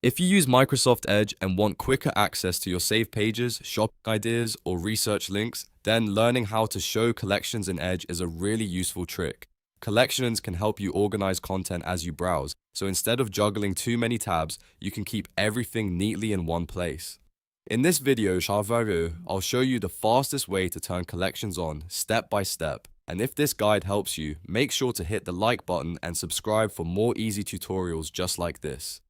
If you use Microsoft Edge and want quicker access to your saved pages, shopping ideas, or research links, then learning how to show collections in Edge is a really useful trick. Collections can help you organize content as you browse, so instead of juggling too many tabs, you can keep everything neatly in one place. In this video, I'll show you the fastest way to turn collections on, step by step. And if this guide helps you, make sure to hit the like button and subscribe for more easy tutorials just like this.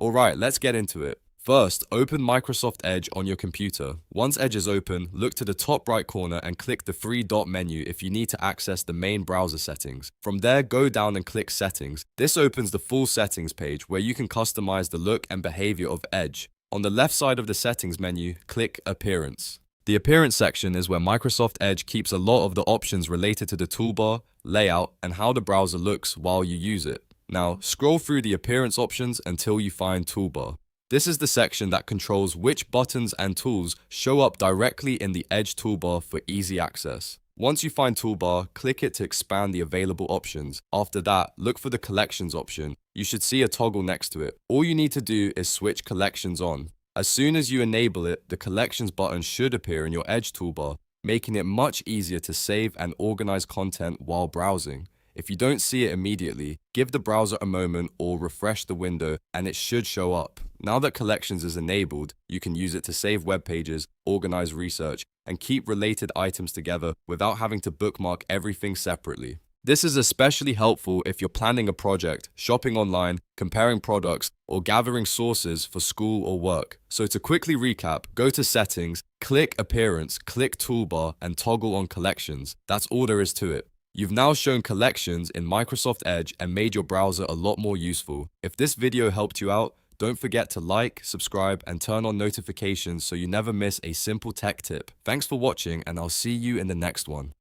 Alright, let's get into it. First, open Microsoft Edge on your computer. Once Edge is open, look to the top right corner and click the three dot menu if you need to access the main browser settings. From there, go down and click Settings. This opens the full settings page where you can customize the look and behavior of Edge. On the left side of the settings menu, click Appearance. The Appearance section is where Microsoft Edge keeps a lot of the options related to the toolbar, layout, and how the browser looks while you use it. Now, scroll through the appearance options until you find Toolbar. This is the section that controls which buttons and tools show up directly in the Edge toolbar for easy access. Once you find Toolbar, click it to expand the available options. After that, look for the Collections option. You should see a toggle next to it. All you need to do is switch Collections on. As soon as you enable it, the Collections button should appear in your Edge toolbar, making it much easier to save and organize content while browsing. If you don't see it immediately, give the browser a moment or refresh the window and it should show up. Now that Collections is enabled, you can use it to save web pages, organize research, and keep related items together without having to bookmark everything separately. This is especially helpful if you're planning a project, shopping online, comparing products, or gathering sources for school or work. So to quickly recap, go to Settings, click Appearance, click Toolbar, and toggle on Collections. That's all there is to it. You've now shown collections in Microsoft Edge and made your browser a lot more useful. If this video helped you out, don't forget to like, subscribe, and turn on notifications so you never miss a simple tech tip. Thanks for watching, and I'll see you in the next one.